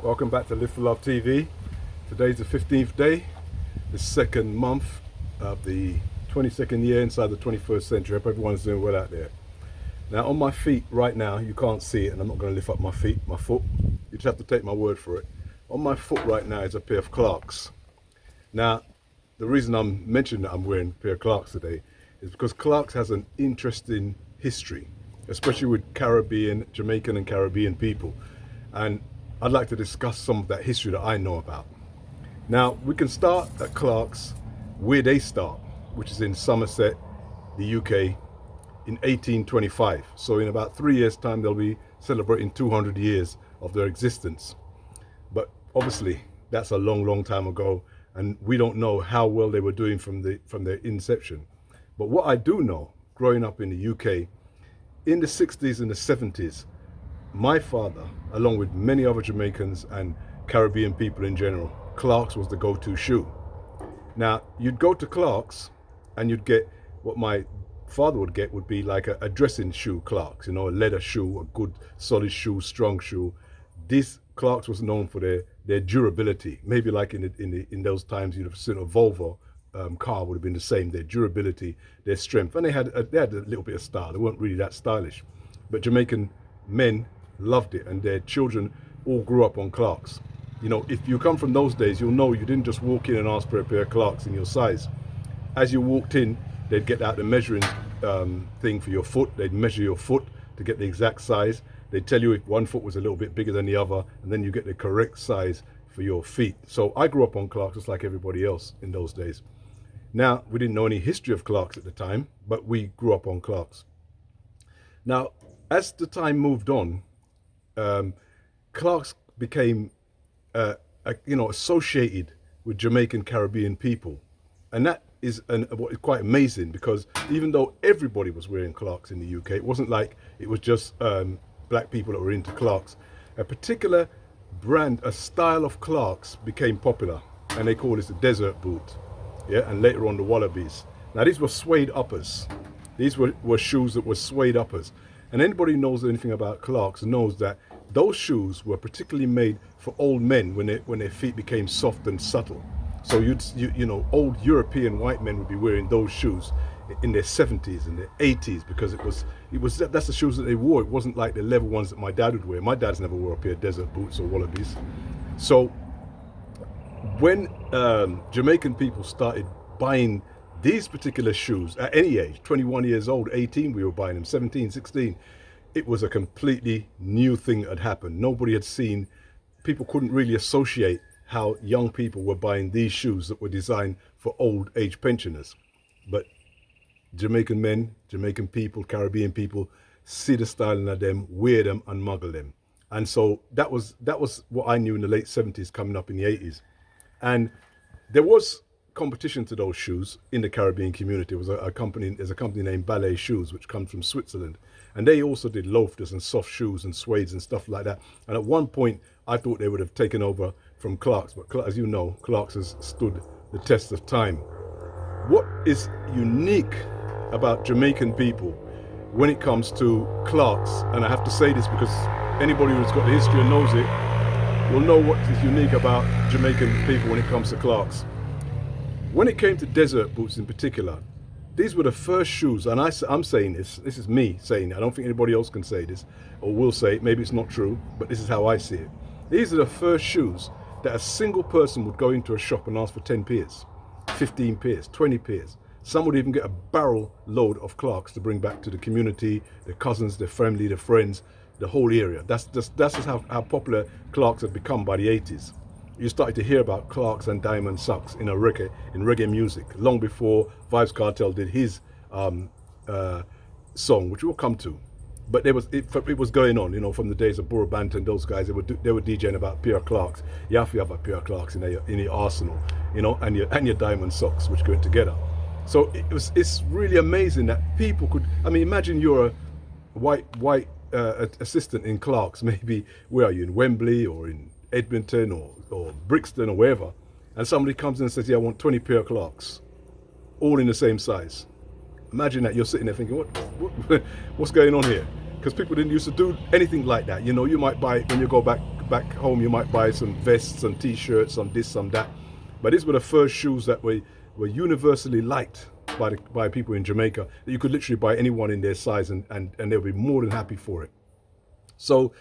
Welcome back to Live for Love TV. Today's the 15th day, the second month of the 22nd year inside the 21st century. Hope everyone's doing well out there. Now on my feet right now, you can't see it and I'm not going to lift up my foot. You just have to take my word for it. On my foot right now is a pair of Clarks. Now, the reason I'm mentioning that I'm wearing a pair of Clarks today is because Clarks has an interesting history, especially with Jamaican and Caribbean people. And I'd like to discuss some of that history that I know about. Now, we can start at Clarks where they start, which is in Somerset, the UK, in 1825. So in about 3 years' time, they'll be celebrating 200 years of their existence. But obviously, that's a long, long time ago, and we don't know how well they were doing from their inception. But what I do know, growing up in the UK, in the 60s and the 70s, my father, along with many other Jamaicans and Caribbean people in general, Clarks was the go-to shoe. Now, you'd go to Clarks and you'd get what my father would get would be like a dressing shoe Clarks, a leather shoe, a good solid shoe, strong shoe. This Clarks was known for their durability. Maybe like in those times, you'd have seen a Volvo car would have been the same. Their durability, their strength, and they had a little bit of style. They weren't really that stylish, but Jamaican men loved it, and their children all grew up on Clarks. If you come from those days, you'll know you didn't just walk in and ask for a pair of Clarks in your size. As you walked in, they'd get out the measuring thing for your foot. They'd measure your foot to get the exact size. They'd tell you if one foot was a little bit bigger than the other, and then you get the correct size for your feet. So I grew up on Clarks just like everybody else in those days. Now, we didn't know any history of Clarks at the time, but we grew up on Clarks. Now, as the time moved on, Clarks became associated with Jamaican Caribbean people, and that is quite amazing, because even though everybody was wearing Clarks in the UK, it wasn't like it was just black people that were into Clarks. A particular brand, a style of Clarks became popular, and they call this the desert boot, and later on the wallabies. Now these were suede uppers. These were shoes that were suede uppers. And anybody who knows anything about Clarks knows that those shoes were particularly made for old men when their feet became soft and supple. So old European white men would be wearing those shoes in their 70s and their 80s, because that's the shoes that they wore. It wasn't like the leather ones that my dad would wear. My dad's never wore a pair of desert boots or wallabies. So when Jamaican people started buying these particular shoes at any age, 21 years old, 18, we were buying them, 17, 16, it was a completely new thing that had happened. Nobody had seen, people couldn't really associate how young people were buying these shoes that were designed for old age pensioners. But Jamaican men, Jamaican people, Caribbean people see the styling of them, wear them and muggle them. And so that was what I knew in the late 70s, coming up in the 80s. And there was competition to those shoes in the Caribbean community. It was there's a company named Ballet Shoes, which comes from Switzerland, and they also did loafers and soft shoes and suedes and stuff like that. And at one point I thought they would have taken over from Clarks, but as you know, Clarks has stood the test of time. What is unique about Jamaican people when it comes to Clarks, and I have to say this because anybody who's got the history and knows it will know what is unique about Jamaican people when it comes to Clarks. When it came to desert boots in particular, these were the first shoes, and I'm saying this is me saying it. I don't think anybody else can say this, or will say it. Maybe it's not true, but this is how I see it. These are the first shoes that a single person would go into a shop and ask for 10 pairs, 15 pairs, 20 pairs. Some would even get a barrel load of Clarks to bring back to the community, their cousins, their family, their friends, the whole area. That's just how popular Clarks had become by the 80s. You started to hear about Clarks and diamond socks in reggae music long before Vybz Kartel did his song, which we'll come to. But it was going on, from the days of Burro Bant and those guys. They were DJing about a pair of Clarks. You have to have a pair of Clarks in your arsenal, and your diamond socks, which go together. So it's really amazing that people could. I mean, imagine you're a white assistant in Clarks. Maybe where are you, in Wembley or in Edmonton or Brixton or wherever, and somebody comes in and says, "Yeah, I want 20 pair of Clarks, all in the same size." Imagine that. You're sitting there thinking, what's going on here? Because people didn't used to do anything like that. You might buy, when you go back back home you might buy some vests, some t-shirts, some this, some that. But these were the first shoes that were universally liked by people in Jamaica, that you could literally buy anyone in their size and they'll be more than happy for it. So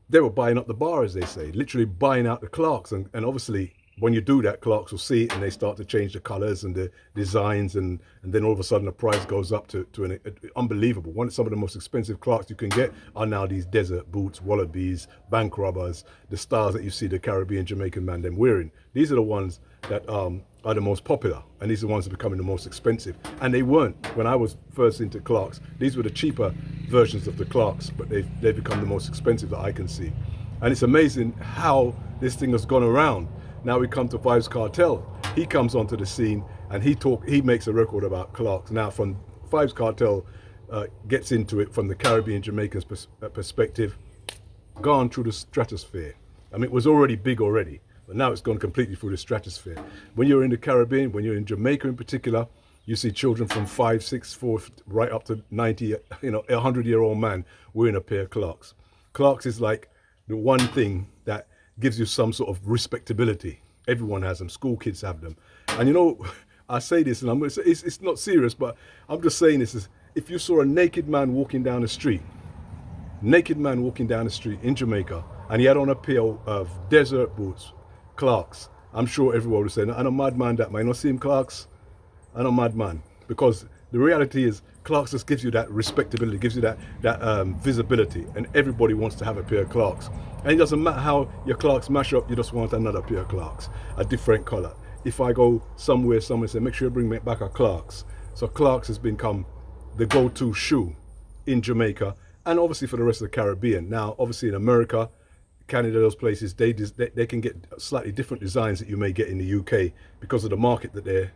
they were buying up the bar, as they say, literally buying out the Clarks. And obviously, when you do that, Clarks will see it and they start to change the colors and the designs. And then all of a sudden the price goes up to an unbelievable. Some of the most expensive Clarks you can get are now these desert boots, wallabies, bank robbers, the stars that you see the Caribbean Jamaican man them wearing. These are the ones that are the most popular, and these are the ones that are becoming the most expensive. And they weren't when I was first into Clarks. These were the cheaper versions of the Clarks, but they've become the most expensive that I can see. And it's amazing how this thing has gone around. Now we come to Vybz Kartel. He comes onto the scene and he makes a record about Clarks. Now from Vybz Kartel gets into it from the Caribbean Jamaicans perspective, gone through the stratosphere. I mean, it was already big already, but now it's gone completely through the stratosphere. When you're in the Caribbean, when you're in Jamaica in particular, you see children from 5, 6, 4, right up to 90, 100-year-old man wearing a pair of Clarks. Clarks is like the one thing that gives you some sort of respectability. Everyone has them. School kids have them. And I say this, and it's not serious, but I'm just saying this is, if you saw a naked man walking down the street in Jamaica, and he had on a pair of desert boots, Clarks, I'm sure everyone would say, "I'm a madman that man. You not see him Clarks? I'm a madman." Because the reality is, Clarks just gives you that respectability, gives you that visibility, and everybody wants to have a pair of Clarks. And it doesn't matter how your Clarks mash up, you just want another pair of Clarks, a different color. If I go somewhere, someone say, "Make sure you bring me back a Clarks." So Clarks has become the go-to shoe in Jamaica, and obviously for the rest of the Caribbean. Now, obviously in America, Canada, those places, they can get slightly different designs that you may get in the UK because of the market that they're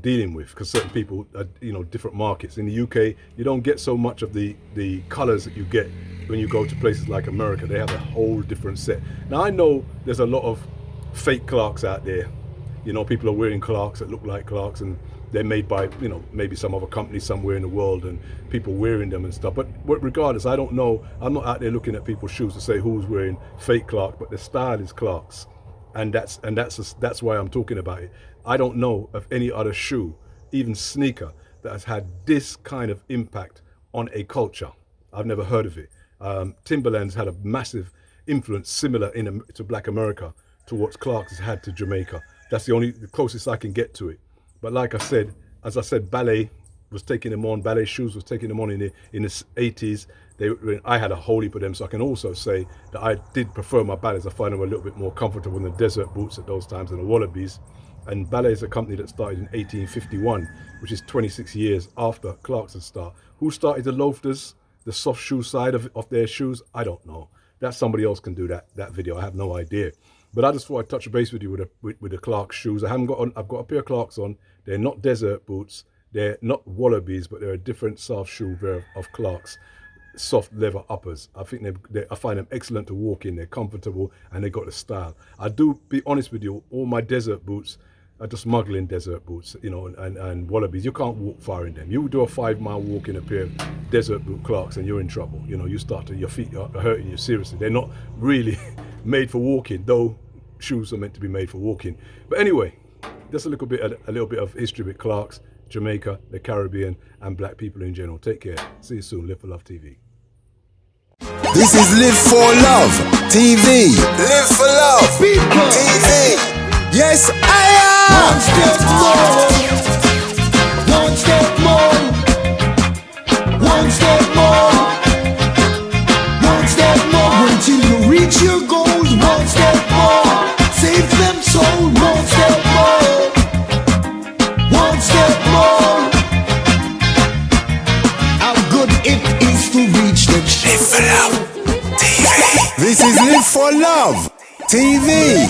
dealing with, because certain people are, different markets. In the UK, you don't get so much of the colors that you get when you go to places like America. They have a whole different set. Now, I know there's a lot of fake Clarks out there. People are wearing Clarks that look like Clarks, and they're made by, maybe some other company somewhere in the world, and people wearing them and stuff. But regardless, I don't know. I'm not out there looking at people's shoes to say who's wearing fake Clark, but the style is Clarks. And that's why I'm talking about it. I don't know of any other shoe, even sneaker, that has had this kind of impact on a culture. I've never heard of it. Timberland's had a massive influence similar to Black America to what Clarks has had to Jamaica. That's the closest I can get to it. But like I said, ballet was taking them on. Ballet shoes was taking them on in the 80s. I had a whole heap of them, so I can also say that I did prefer my ballets. I find them a little bit more comfortable than the desert boots at those times and the wallabies. And Ballet is a company that started in 1851, which is 26 years after Clarks had started. Who started the loafers, the soft shoe side of their shoes? I don't know. That somebody else can do that video. I have no idea. But I just thought I'd touch base with you with the Clarks shoes. I've got a pair of Clarks on. They're not desert boots. They're not wallabies, but they're a different soft shoe of Clarks. Soft leather uppers. I think I find them excellent to walk in. They're comfortable and they got the style. I do, be honest with you, all my desert boots are just smuggling desert boots, and wallabies. You can't walk far in them. You do a 5-mile walk in a pair of desert boot Clarks and you're in trouble. Your feet are hurting you seriously. They're not really made for walking, though shoes are meant to be made for walking. But anyway, just a little bit of history with Clarks, Jamaica, the Caribbean, and black people in general. Take care. See you soon. Live for Love TV. This is Live for Love TV. Live for Love TV. Yes, I am. One step more. One step more. One step more. Until you reach your goals. One step more. Save them soul. One step more. One step more. How good it is to reach the Live for Love TV. This is Live for Love TV.